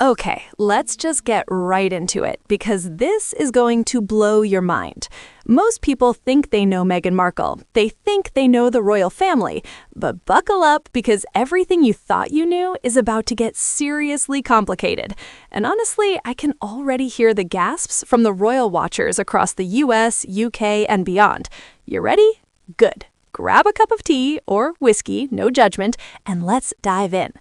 Okay, let's just get right into it, because this is going to blow your mind. Most people think they know Meghan Markle. They think they know the royal family. But buckle up, because everything you thought you knew is about to get seriously complicated. And honestly, I can already hear the gasps from the royal watchers across the US, UK, and beyond. You ready? Good. Grab a cup of tea or whiskey, no judgment, and let's dive in.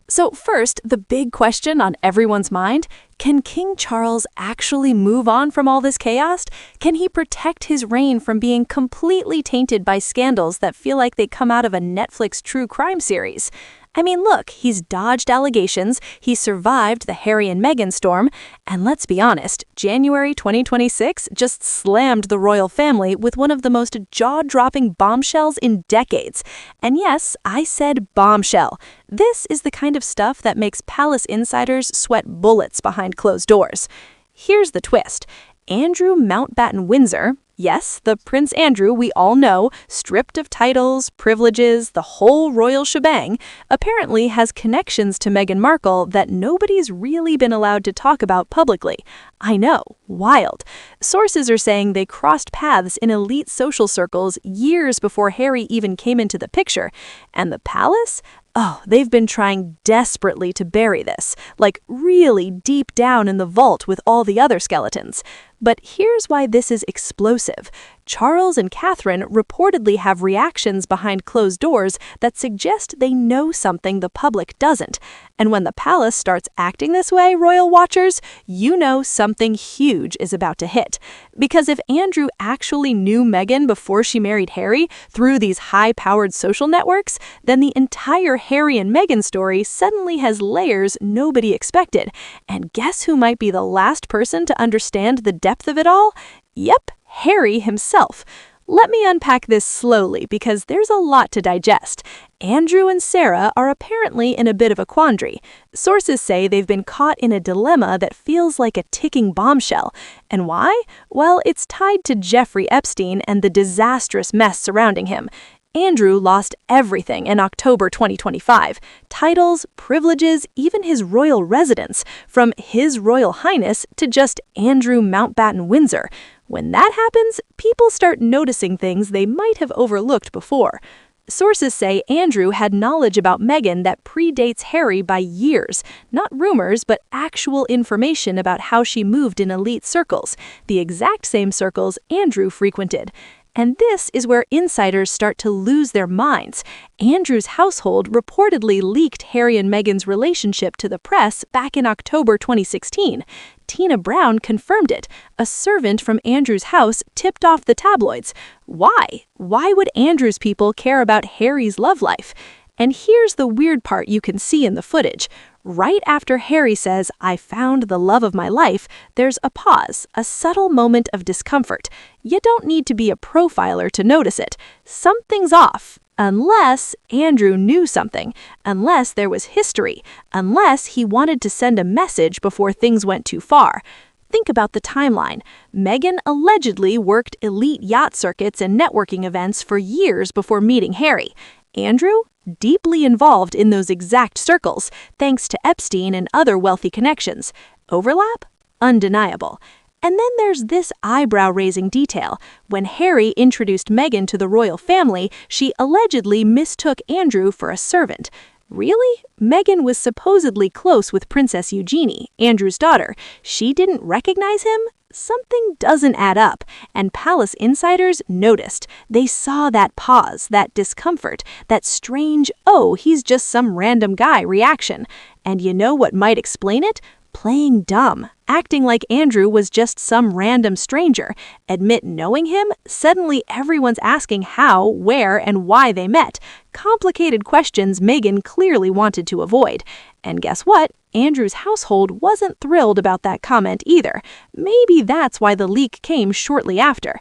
So first, the big question on everyone's mind, can King Charles actually move on from all this chaos? Can he protect his reign from being completely tainted by scandals that feel like they come out of a Netflix true crime series? I mean, look, he's dodged allegations, he survived the Harry and Meghan storm, and let's be honest, January 2026 just slammed the royal family with one of the most jaw-dropping bombshells in decades. And yes, I said bombshell. This is the kind of stuff that makes palace insiders sweat bullets behind closed doors. Here's the twist. Andrew Mountbatten Windsor, yes, the Prince Andrew we all know, stripped of titles, privileges, the whole royal shebang, apparently has connections to Meghan Markle that nobody's really been allowed to talk about publicly. I know, wild. Sources are saying they crossed paths in elite social circles years before Harry even came into the picture. And the palace? Oh, they've been trying desperately to bury this, like really deep down in the vault with all the other skeletons. But here's why this is explosive. Charles and Catherine reportedly have reactions behind closed doors that suggest they know something the public doesn't. And when the palace starts acting this way, royal watchers, you know something huge is about to hit. Because if Andrew actually knew Meghan before she married Harry through these high-powered social networks, then the entire Harry and Meghan story suddenly has layers nobody expected. And guess who might be the last person to understand the depth of it all? Yep, Harry himself. Let me unpack this slowly because there's a lot to digest. Andrew and Sarah are apparently in a bit of a quandary. Sources say they've been caught in a dilemma that feels like a ticking bombshell. And why? Well, it's tied to Jeffrey Epstein and the disastrous mess surrounding him. Andrew lost everything in October 2025. Titles, privileges, even his royal residence, from His Royal Highness to just Andrew Mountbatten Windsor. When that happens, people start noticing things they might have overlooked before. Sources say Andrew had knowledge about Meghan that predates Harry by years. Not rumors, but actual information about how she moved in elite circles, the exact same circles Andrew frequented. And this is where insiders start to lose their minds. Andrew's household reportedly leaked Harry and Meghan's relationship to the press back in October 2016. Tina Brown confirmed it. A servant from Andrew's house tipped off the tabloids. Why? Why would Andrew's people care about Harry's love life? And here's the weird part you can see in the footage. Right after Harry says, "I found the love of my life," there's a pause, a subtle moment of discomfort. You don't need to be a profiler to notice it. Something's off. Unless Andrew knew something, unless there was history, unless he wanted to send a message before things went too far. Think about the timeline. Meghan allegedly worked elite yacht circuits and networking events for years before meeting Harry. Andrew? Deeply involved in those exact circles, thanks to Epstein and other wealthy connections. Overlap? Undeniable. And then there's this eyebrow-raising detail. When Harry introduced Meghan to the royal family, she allegedly mistook Andrew for a servant. Really? Meghan was supposedly close with Princess Eugenie, Andrew's daughter. She didn't recognize him? Something doesn't add up, and palace insiders noticed. They saw that pause, that discomfort, that strange, "oh, he's just some random guy" reaction. And you know what might explain it? Playing dumb, acting like Andrew was just some random stranger. Admit knowing him, suddenly everyone's asking how, where, and why they met. Complicated questions Meghan clearly wanted to avoid. And guess what? Andrew's household wasn't thrilled about that comment either. Maybe that's why the leak came shortly after.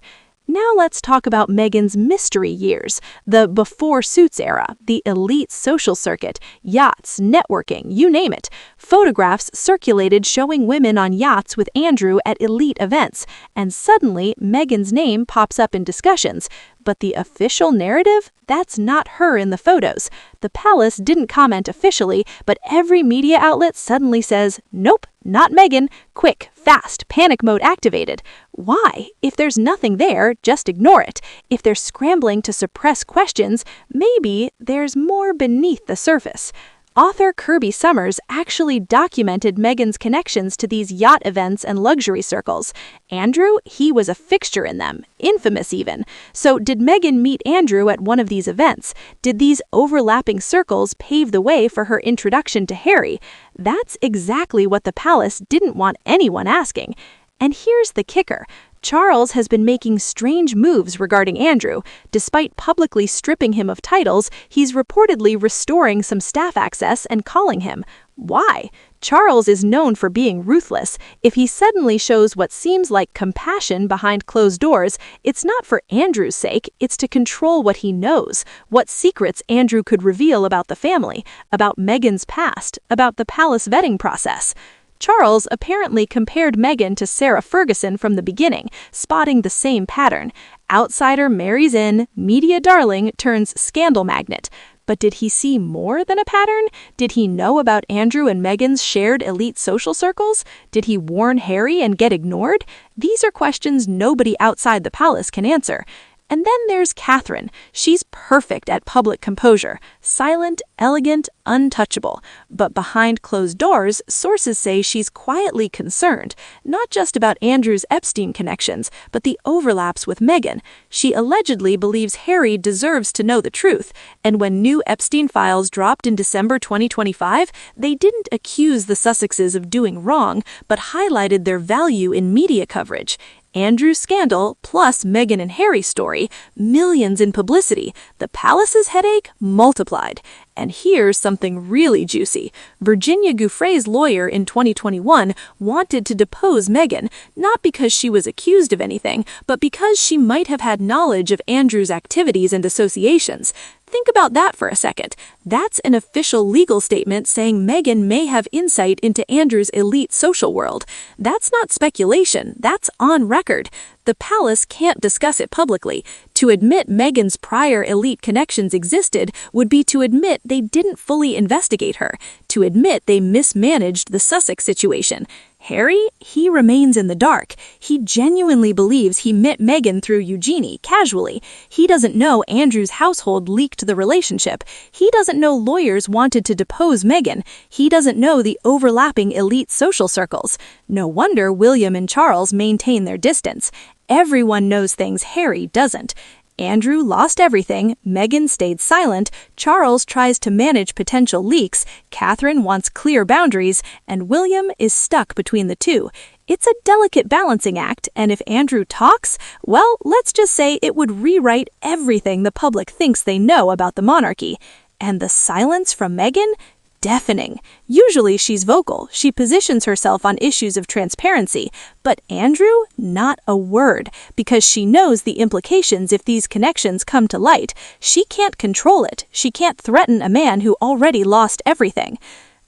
Now let's talk about Meghan's mystery years, the before Suits era, the elite social circuit, yachts, networking, you name it. Photographs circulated showing women on yachts with Andrew at elite events, and suddenly Meghan's name pops up in discussions. But the official narrative? That's not her in the photos. The palace didn't comment officially, but every media outlet suddenly says, nope, not Meghan. Quick, fast, panic mode activated. Why? If there's nothing there, just ignore it. If they're scrambling to suppress questions, maybe there's more beneath the surface. Author Kirby Summers actually documented Meghan's connections to these yacht events and luxury circles. Andrew, he was a fixture in them, infamous even. So did Meghan meet Andrew at one of these events? Did these overlapping circles pave the way for her introduction to Harry? That's exactly what the palace didn't want anyone asking. And here's the kicker. Charles has been making strange moves regarding Andrew. Despite publicly stripping him of titles, he's reportedly restoring some staff access and calling him. Why? Charles is known for being ruthless. If he suddenly shows what seems like compassion behind closed doors, it's not for Andrew's sake, it's to control what he knows, what secrets Andrew could reveal about the family, about Meghan's past, about the palace vetting process. Charles apparently compared Meghan to Sarah Ferguson from the beginning, spotting the same pattern. Outsider marries in, media darling turns scandal magnet. But did he see more than a pattern? Did he know about Andrew and Meghan's shared elite social circles? Did he warn Harry and get ignored? These are questions nobody outside the palace can answer. And then there's Catherine. She's perfect at public composure, silent, elegant, untouchable. But behind closed doors, sources say she's quietly concerned, not just about Andrew's Epstein connections, but the overlaps with Meghan. She allegedly believes Harry deserves to know the truth, and when new Epstein files dropped in December 2025, they didn't accuse the Sussexes of doing wrong, but highlighted their value in media coverage. Andrew's scandal plus Meghan and Harry's story, millions in publicity, the palace's headache multiplied. And here's something really juicy. Virginia Giuffre's lawyer in 2021 wanted to depose Meghan, not because she was accused of anything, but because she might have had knowledge of Andrew's activities and associations. Think about that for a second. That's an official legal statement saying Meghan may have insight into Andrew's elite social world. That's not speculation, that's on record. The palace can't discuss it publicly. To admit Meghan's prior elite connections existed would be to admit they didn't fully investigate her, to admit they mismanaged the Sussex situation. Harry, he remains in the dark. He genuinely believes he met Meghan through Eugenie, casually. He doesn't know Andrew's household leaked the relationship. He doesn't know lawyers wanted to depose Meghan. He doesn't know the overlapping elite social circles. No wonder William and Charles maintain their distance. Everyone knows things Harry doesn't. Andrew lost everything, Meghan stayed silent, Charles tries to manage potential leaks, Catherine wants clear boundaries, and William is stuck between the two. It's a delicate balancing act, and if Andrew talks, well, let's just say it would rewrite everything the public thinks they know about the monarchy. And the silence from Meghan? Deafening. Usually she's vocal, she positions herself on issues of transparency, but Andrew, not a word, because she knows the implications if these connections come to light. She can't control it, she can't threaten a man who already lost everything.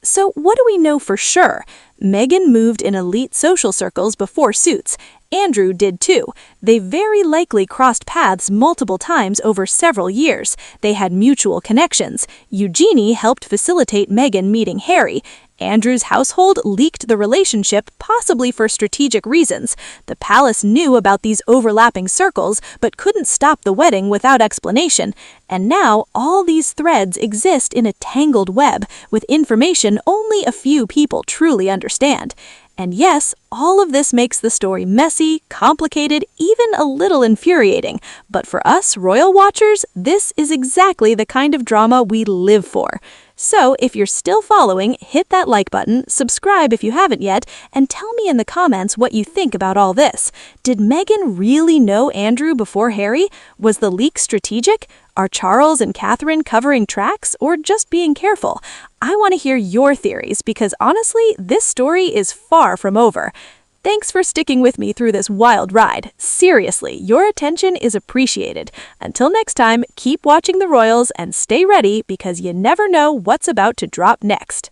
So what do we know for sure? Meghan moved in elite social circles before Suits. Andrew did too. They very likely crossed paths multiple times over several years. They had mutual connections. Eugenie helped facilitate Meghan meeting Harry. Andrew's household leaked the relationship, possibly for strategic reasons. The palace knew about these overlapping circles, but couldn't stop the wedding without explanation. And now, all these threads exist in a tangled web, with information only a few people truly understand. And yes, all of this makes the story messy, complicated, even a little infuriating. But for us royal watchers, this is exactly the kind of drama we live for. So if you're still following, hit that like button, subscribe if you haven't yet, and tell me in the comments what you think about all this. Did Meghan really know Andrew before Harry? Was the leak strategic? Are Charles and Catherine covering tracks or just being careful? I want to hear your theories because honestly, this story is far from over. Thanks for sticking with me through this wild ride. Seriously, your attention is appreciated. Until next time, keep watching the Royals and stay ready because you never know what's about to drop next.